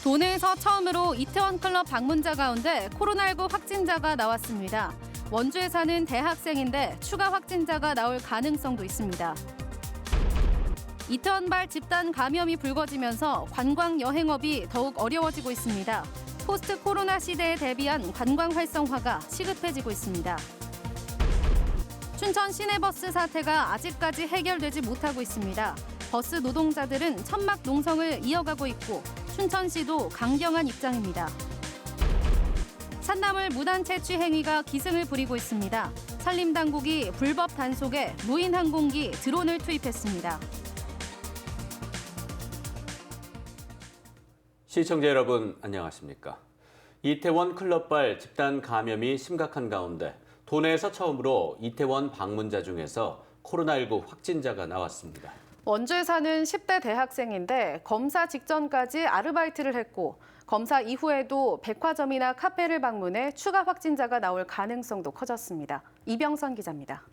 도내에서 처음으로 이태원 클럽 방문자 가운데 코로나19 확진자가 나왔습니다. 원주에 사는 대학생인데 추가 확진자가 나올 가능성도 있습니다. 이태원발 집단 감염이 불거지면서 관광 여행업이 더욱 어려워지고 있습니다. 포스트 코로나 시대에 대비한 관광 활성화가 시급해지고 있습니다. 춘천 시내버스 사태가 아직까지 해결되지 못하고 있습니다. 버스 노동자들은 천막 농성을 이어가고 있고 춘천시도 강경한 입장입니다. 산나물 무단 채취 행위가 기승을 부리고 있습니다. 산림당국이 불법 단속에 무인 항공기 드론을 투입했습니다. 시청자 여러분 안녕하십니까? 이태원 클럽발 집단 감염이 심각한 가운데 도내에서 처음으로 이태원 방문자 중에서 코로나19 확진자가 나왔습니다. 원주에 사는 10대 대학생인데 검사 직전까지 아르바이트를 했고 검사 이후에도 백화점이나 카페를 방문해 추가 확진자가 나올 가능성도 커졌습니다. 이병선 기자입니다.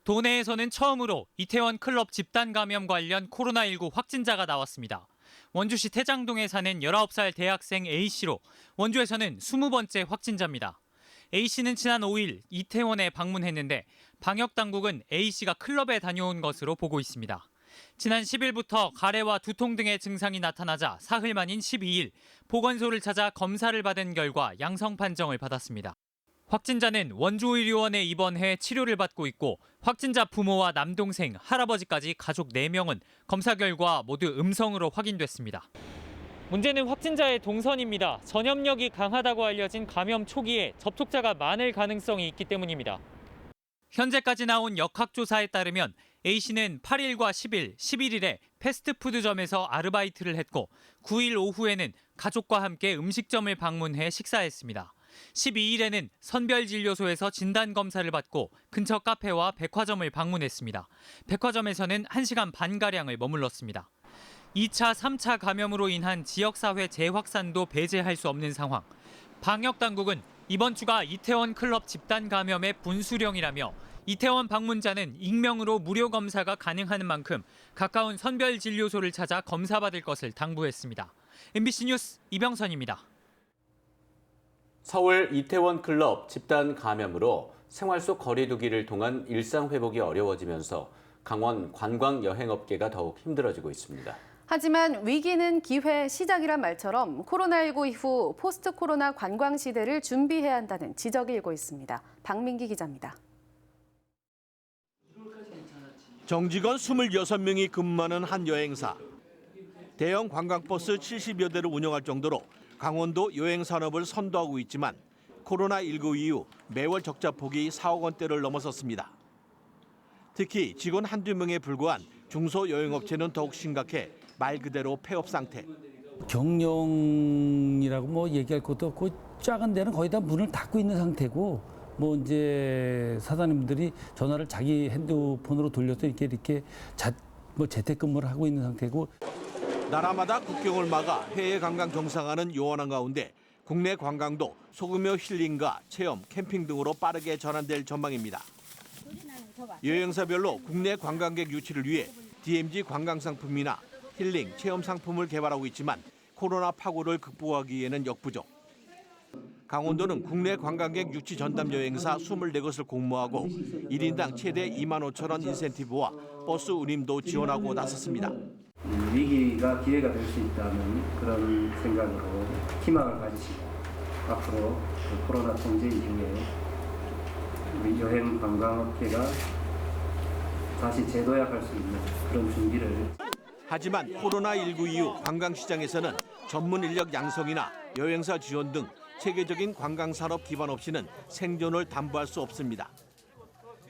도내에서는 처음으로 이태원 클럽 집단 감염 관련 코로나19 확진자가 나왔습니다. 원주시 태장동에 사는 19살 대학생 A씨로 원주에서는 20번째 확진자입니다. A씨는 지난 5일 이태원에 방문했는데 방역당국은 A씨가 클럽에 다녀온 것으로 보고 있습니다. 지난 10일부터 가래와 두통 등의 증상이 나타나자 사흘 만인 12일 보건소를 찾아 검사를 받은 결과 양성 판정을 받았습니다. 확진자는 원주의료원에 입원해 치료를 받고 있고 확진자 부모와 남동생, 할아버지까지 가족 4명은 검사 결과 모두 음성으로 확인됐습니다. 문제는 확진자의 동선입니다. 전염력이 강하다고 알려진 감염 초기에 접촉자가 많을 가능성이 있기 때문입니다. 현재까지 나온 역학조사에 따르면 A씨는 8일과 10일, 11일에 패스트푸드점에서 아르바이트를 했고 9일 오후에는 가족과 함께 음식점을 방문해 식사했습니다. 12일에는 선별진료소에서 진단검사를 받고 근처 카페와 백화점을 방문했습니다. 백화점에서는 1시간 반가량을 머물렀습니다. 2차, 3차 감염으로 인한 지역사회 재확산도 배제할 수 없는 상황. 방역당국은 이번 주가 이태원 클럽 집단 감염의 분수령이라며 이태원 방문자는 익명으로 무료 검사가 가능한 만큼 가까운 선별진료소를 찾아 검사받을 것을 당부했습니다. MBC 뉴스 이병선입니다. 서울 이태원 클럽 집단 감염으로 생활 속 거리 두기를 통한 일상 회복이 어려워지면서 강원 관광 여행업계가 더욱 힘들어지고 있습니다. 하지만 위기는 기회의 시작이란 말처럼 코로나19 이후 포스트 코로나 관광 시대를 준비해야 한다는 지적이 일고 있습니다. 박민기 기자입니다. 정직원 26명이 근무하는 한 여행사. 대형 관광버스 70여 대를 운영할 정도로 강원도 여행산업을 선도하고 있지만 코로나19 이후 매월 적자 폭이 4억 원대를 넘어섰습니다. 특히 직원 한두 명에 불과한 중소여행업체는 더욱 심각해 말 그대로 폐업 상태. 경영이라고 뭐 얘기할 것도 없고 작은 데는 거의 다 문을 닫고 있는 상태고 뭐 이제 사장님들이 전화를 자기 핸드폰으로 돌려서 이렇게 재택근무를 하고 있는 상태고. 나라마다 국경을 막아 해외 관광 정상화는 요원한 가운데 국내 관광도 소규모 힐링과 체험, 캠핑 등으로 빠르게 전환될 전망입니다. 여행사별로 국내 관광객 유치를 위해 DMZ 관광상품이나 힐링, 체험 상품을 개발하고 있지만 코로나 파고를 극복하기에는 역부족. 강원도는 국내 관광객 유치 전담 여행사 24곳을 공모하고 1인당 최대 2만 5천 원 인센티브와 버스 운임도 지원하고 나섰습니다. 위기가 기회가 될 수 있다는 그런 생각으로 희망을 가지시고 앞으로 코로나 통제 이후에 우리 여행 관광업계가 다시 재도약할 수 있는 그런 준비를. 하지만 코로나19 이후 관광시장에서는 전문 인력 양성이나 여행사 지원 등 체계적인 관광산업 기반 없이는 생존을 담보할 수 없습니다.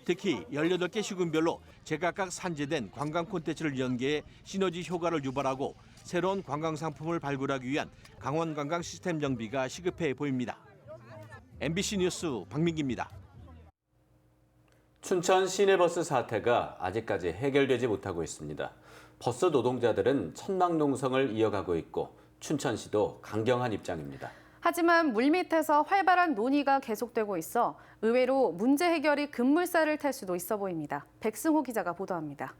특히 18개 시군별로 제각각 산재된 관광 콘텐츠를 연계해 시너지 효과를 유발하고 새로운 관광 상품을 발굴하기 위한 강원 관광 시스템 정비가 시급해 보입니다. MBC 뉴스 박민기입니다. 춘천 시내버스 사태가 아직까지 해결되지 못하고 있습니다. 버스 노동자들은 천막농성을 이어가고 있고 춘천시도 강경한 입장입니다. 하지만 물밑에서 활발한 논의가 계속되고 있어 의외로 문제 해결이 급물살을 탈 수도 있어 보입니다. 백승호 기자가 보도합니다.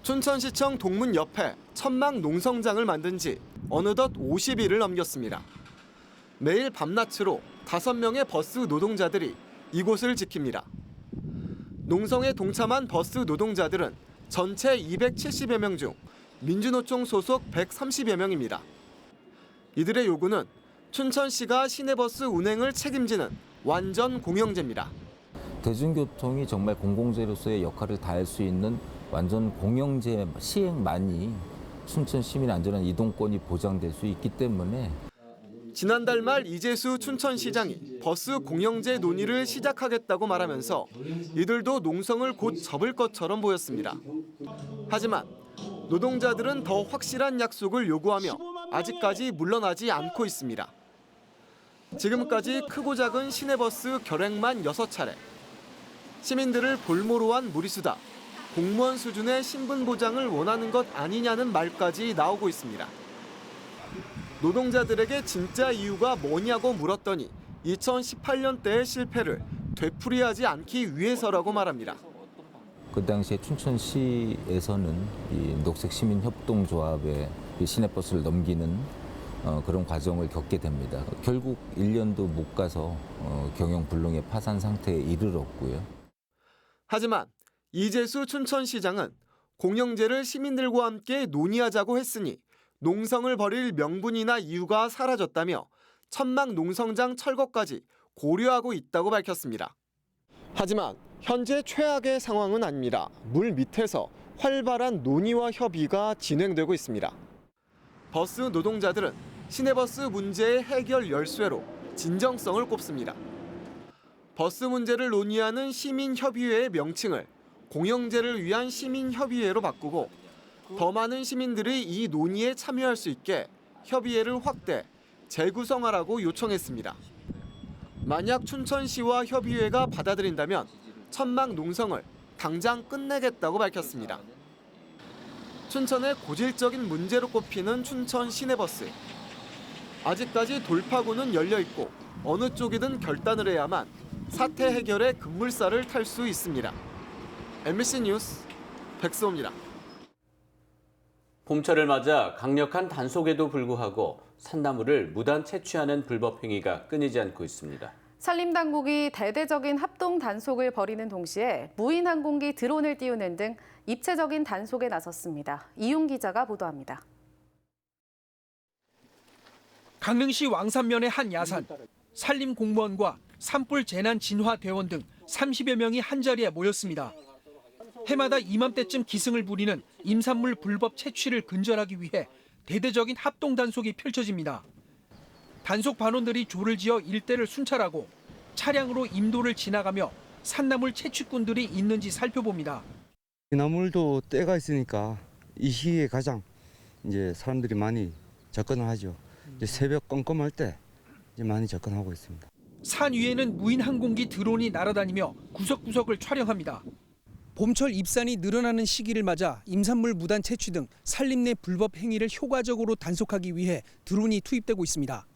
춘천시청 동문 옆에 천막 농성장을 만든 지 어느덧 50일을 넘겼습니다. 매일 밤낮으로 5명의 버스 노동자들이 이곳을 지킵니다. 농성에 동참한 버스 노동자들은 전체 270여 명 중 민주노총 소속 130여 명입니다. 이들의 요구는 춘천시가 시내버스 운행을 책임지는 완전 공영제입니다. 대중교통이 정말 공공재로서의 역할을 다할 수 있는 완전 공영제 시행만이 춘천 시민 안전한 이동권이 보장될 수 있기 때문에 지난달 말 이재수 춘천시장이 버스 공영제 논의를 시작하겠다고 말하면서 이들도 농성을 곧 접을 것처럼 보였습니다. 하지만 노동자들은 더 확실한 약속을 요구하며 아직까지 물러나지 않고 있습니다. 지금까지 크고 작은 시내버스 결행만 6차례. 시민들을 볼모로 한 무리수다. 공무원 수준의 신분 보장을 원하는 것 아니냐는 말까지 나오고 있습니다. 노동자들에게 진짜 이유가 뭐냐고 물었더니 2018년 때의 실패를 되풀이하지 않기 위해서라고 말합니다. 그 당시에 춘천시에서는 이 녹색시민협동조합에 이 시내버스를 넘기는 그런 과정을 겪게 됩니다. 결국 1년도 못 가서 경영불능의 파산 상태에 이르렀고요. 하지만 이재수 춘천시장은 공영제를 시민들과 함께 논의하자고 했으니 농성을 벌일 명분이나 이유가 사라졌다며 천막 농성장 철거까지 고려하고 있다고 밝혔습니다. 하지만 현재 최악의 상황은 아닙니다. 물 밑에서 활발한 논의와 협의가 진행되고 있습니다. 버스 노동자들은 시내버스 문제의 해결 열쇠로 진정성을 꼽습니다. 버스 문제를 논의하는 시민협의회의 명칭을 공영제를 위한 시민협의회로 바꾸고 더 많은 시민들이 이 논의에 참여할 수 있게 협의회를 확대, 재구성하라고 요청했습니다. 만약 춘천시와 협의회가 받아들인다면 천막 농성을 당장 끝내겠다고 밝혔습니다. 춘천의 고질적인 문제로 꼽히는 춘천 시내버스. 아직까지 돌파구는 열려 있고 어느 쪽이든 결단을 해야만 사태 해결의 급물살을 탈 수 있습니다. MBC 뉴스 백수호입니다. 봄철을 맞아 강력한 단속에도 불구하고 산나물을 무단 채취하는 불법 행위가 끊이지 않고 있습니다. 산림당국이 대대적인 합동 단속을 벌이는 동시에 무인 항공기 드론을 띄우는 등 입체적인 단속에 나섰습니다. 이용 기자가 보도합니다. 강릉시 왕산면의 한 야산, 산림 공무원과 산불 재난 진화 대원 등 30여 명이 한자리에 모였습니다. 해마다 이맘때쯤 기승을 부리는 임산물 불법 채취를 근절하기 위해 대대적인 합동 단속이 펼쳐집니다. 단속 반원들이 조를 지어 일대를 순찰하고 차량으로 임도를 지나가며 산나물 채취꾼들이 있는지 살펴봅니다. 나물도 때가 있으니까 이 시기에 가장 이제 사람들이 많이 접근을 하죠. 이제 새벽 껌껌할 때 이제 많이 접근하고 있습니다. 산 위에는 무인 항공기 드론이 날아다니며 구석구석을 촬영합니다. 봄철 입산이 늘어나는 시기를 맞아 임산물 무단 채취 등 산림 내 불법 행위를 효과적으로 단속하기 위해 드론이 투입되고 있습니다.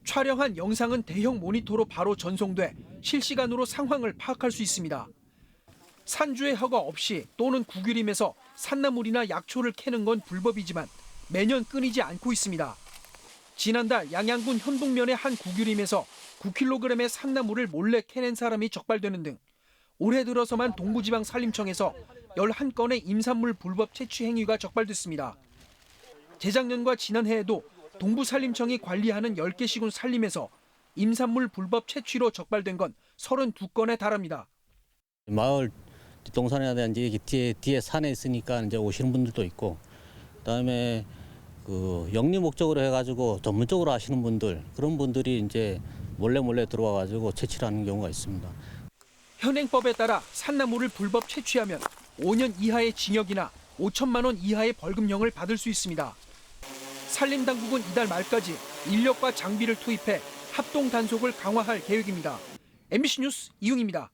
촬영한 영상은 대형 모니터로 바로 전송돼 실시간으로 상황을 파악할 수 있습니다. 산주의 허가 없이 또는 국유림에서 산나물이나 약초를 캐는 건 불법이지만 매년 끊이지 않고 있습니다. 지난달 양양군 현동면의 한 국유림에서 9kg의 산나물을 몰래 캐낸 사람이 적발되는 등 올해 들어서만 동부지방산림청에서 11건의 임산물 불법 채취 행위가 적발됐습니다. 재작년과 지난해에도 동부산림청이 관리하는 10개 시군 산림에서 임산물 불법 채취로 적발된 건 32건에 달합니다. 마을 뒷동산이라든지 뒤에 산에 있으니까 이제 오시는 분들도 있고, 그다음에 그 영리 목적으로 해가지고 전문적으로 하시는 분들, 그런 분들이 이제 몰래 들어와가지고 채취를 하는 경우가 있습니다. 현행법에 따라 산나물을 불법 채취하면 5년 이하의 징역이나 5천만 원 이하의 벌금형을 받을 수 있습니다. 산림당국은 이달 말까지 인력과 장비를 투입해 합동 단속을 강화할 계획입니다. MBC 뉴스 이웅입니다.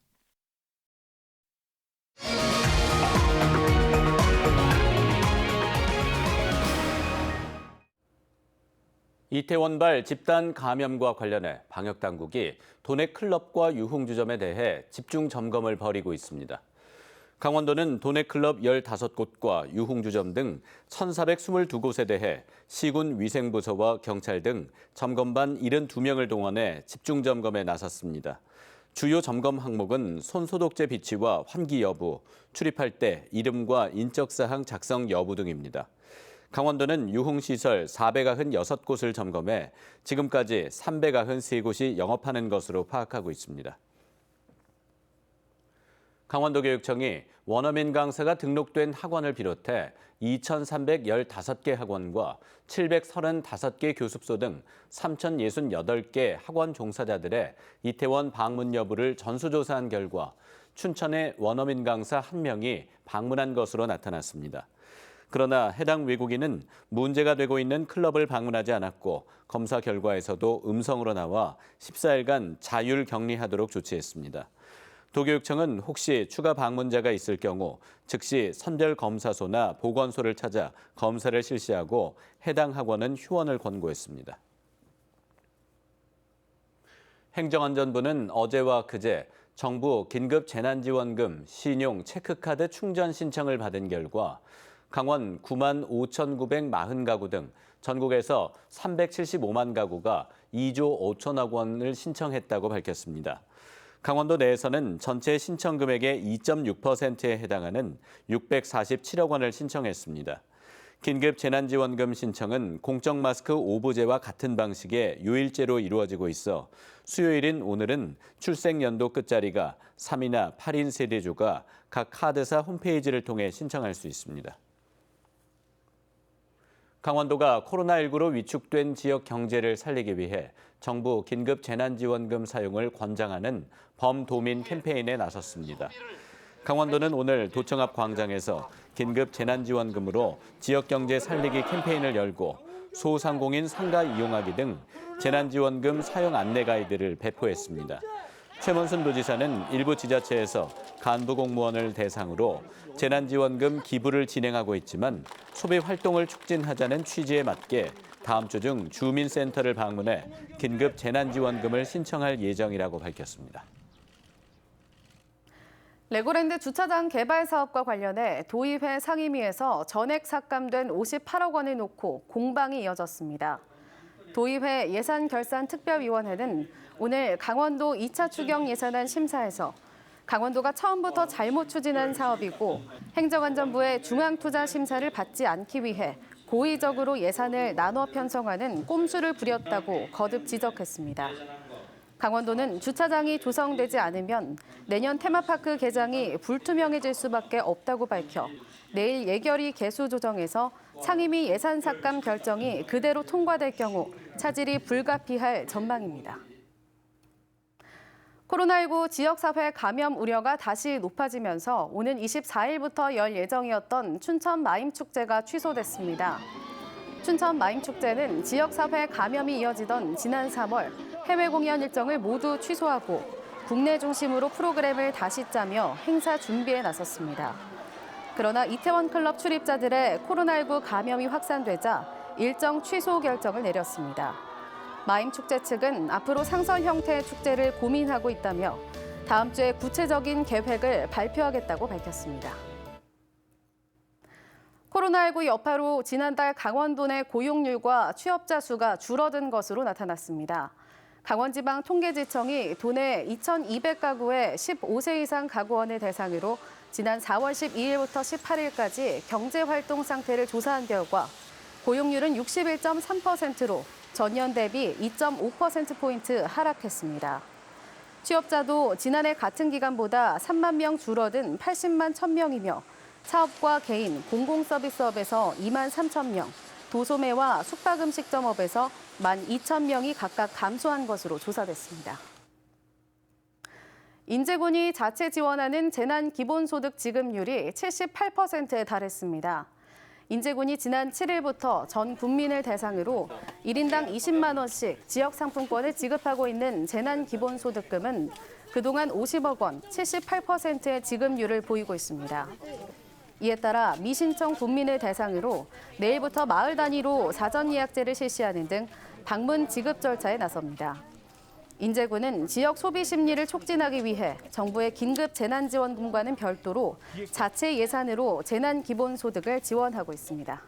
이태원발 집단 감염과 관련해 방역당국이 도내 클럽과 유흥주점에 대해 집중 점검을 벌이고 있습니다. 강원도는 도내 클럽 15곳과 유흥주점 등 1,422곳에 대해 시군 위생부서와 경찰 등 점검반 72명을 동원해 집중 점검에 나섰습니다. 주요 점검 항목은 손소독제 비치와 환기 여부, 출입할 때 이름과 인적사항 작성 여부 등입니다. 강원도는 유흥시설 496곳을 점검해 지금까지 393곳이 영업하는 것으로 파악하고 있습니다. 강원도교육청이 원어민 강사가 등록된 학원을 비롯해 2,315개 학원과 735개 교습소 등 3,068개 학원 종사자들의 이태원 방문 여부를 전수조사한 결과 춘천의 원어민 강사 1명이 방문한 것으로 나타났습니다. 그러나 해당 외국인은 문제가 되고 있는 클럽을 방문하지 않았고 검사 결과에서도 음성으로 나와 14일간 자율 격리하도록 조치했습니다. 도교육청은 혹시 추가 방문자가 있을 경우 즉시 선별검사소나 보건소를 찾아 검사를 실시하고 해당 학원은 휴원을 권고했습니다. 행정안전부는 어제와 그제 정부 긴급 재난지원금 신용 체크카드 충전 신청을 받은 결과 강원 9만 5,940가구 등 전국에서 375만 가구가 2조 5천억 원을 신청했다고 밝혔습니다. 강원도 내에서는 전체 신청 금액의 2.6%에 해당하는 647억 원을 신청했습니다. 긴급 재난지원금 신청은 공적 마스크 오부제와 같은 방식의 요일제로 이루어지고 있어 수요일인 오늘은 출생연도 끝자리가 3이나 8인 세대주가 각 카드사 홈페이지를 통해 신청할 수 있습니다. 강원도가 코로나19로 위축된 지역 경제를 살리기 위해 정부 긴급 재난지원금 사용을 권장하는 범도민 캠페인에 나섰습니다. 강원도는 오늘 도청 앞 광장에서 긴급 재난지원금으로 지역 경제 살리기 캠페인을 열고 소상공인 상가 이용하기 등 재난지원금 사용 안내 가이드를 배포했습니다. 최문순 도지사는 일부 지자체에서 간부 공무원을 대상으로 재난지원금 기부를 진행하고 있지만 소비 활동을 촉진하자는 취지에 맞게 다음 주 중 주민센터를 방문해 긴급 재난지원금을 신청할 예정이라고 밝혔습니다. 레고랜드 주차장 개발 사업과 관련해 도의회 상임위에서 전액 삭감된 58억 원을 놓고 공방이 이어졌습니다. 도의회 예산결산특별위원회는 오늘 강원도 2차 추경 예산안 심사에서 강원도가 처음부터 잘못 추진한 사업이고 행정안전부의 중앙투자 심사를 받지 않기 위해 고의적으로 예산을 나눠 편성하는 꼼수를 부렸다고 거듭 지적했습니다. 강원도는 주차장이 조성되지 않으면 내년 테마파크 개장이 불투명해질 수밖에 없다고 밝혀 내일 예결위 개수 조정에서 상임위 예산 삭감 결정이 그대로 통과될 경우 차질이 불가피할 전망입니다. 코로나19 지역사회 감염 우려가 다시 높아지면서 오는 24일부터 열 예정이었던 춘천 마임축제가 취소됐습니다. 춘천 마임축제는 지역사회 감염이 이어지던 지난 3월 해외 공연 일정을 모두 취소하고 국내 중심으로 프로그램을 다시 짜며 행사 준비에 나섰습니다. 그러나 이태원 클럽 출입자들의 코로나19 감염이 확산되자 일정 취소 결정을 내렸습니다. 마임축제 측은 앞으로 상설 형태의 축제를 고민하고 있다며 다음 주에 구체적인 계획을 발표하겠다고 밝혔습니다. 코로나19 여파로 지난달 강원도 내 고용률과 취업자 수가 줄어든 것으로 나타났습니다. 강원지방통계지청이 도내 2,200가구의 15세 이상 가구원을 대상으로 지난 4월 12일부터 18일까지 경제활동 상태를 조사한 결과 고용률은 61.3%로 전년 대비 2.5%포인트 하락했습니다. 취업자도 지난해 같은 기간보다 3만 명 줄어든 80만 1,000명이며 사업과 개인, 공공서비스업에서 2만 3천 명, 도소매와 숙박음식점업에서 1만 2천 명이 각각 감소한 것으로 조사됐습니다. 인제군이 자체 지원하는 재난기본소득 지급률이 78%에 달했습니다. 인제군이 지난 7일부터 전 국민을 대상으로 1인당 20만 원씩 지역 상품권을 지급하고 있는 재난기본소득금은 그동안 50억 원, 78%의 지급률을 보이고 있습니다. 이에 따라 미신청 국민을 대상으로 내일부터 마을 단위로 사전 예약제를 실시하는 등 방문 지급 절차에 나섭니다. 인제군은 지역 소비 심리를 촉진하기 위해 정부의 긴급 재난지원금과는 별도로 자체 예산으로 재난기본소득을 지원하고 있습니다.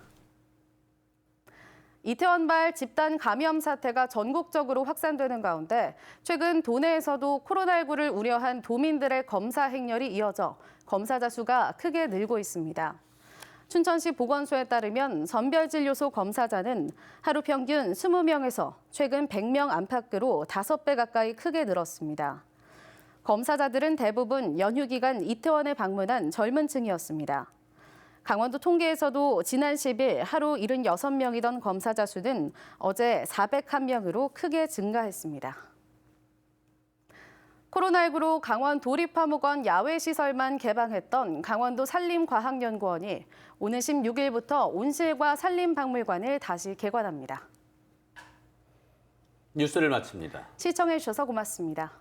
이태원발 집단 감염 사태가 전국적으로 확산되는 가운데 최근 도내에서도 코로나19를 우려한 도민들의 검사 행렬이 이어져 검사자 수가 크게 늘고 있습니다. 춘천시 보건소에 따르면 선별진료소 검사자는 하루 평균 20명에서 최근 100명 안팎으로 5배 가까이 크게 늘었습니다. 검사자들은 대부분 연휴 기간 이태원을 방문한 젊은 층이었습니다. 강원도 통계에서도 지난 10일 하루 76명이던 검사자 수는 어제 401명으로 크게 증가했습니다. 코로나19로 강원 도립화목원 야외시설만 개방했던 강원도 산림과학연구원이 오는 16일부터 온실과 산림박물관을 다시 개관합니다. 뉴스를 마칩니다. 시청해주셔서 고맙습니다.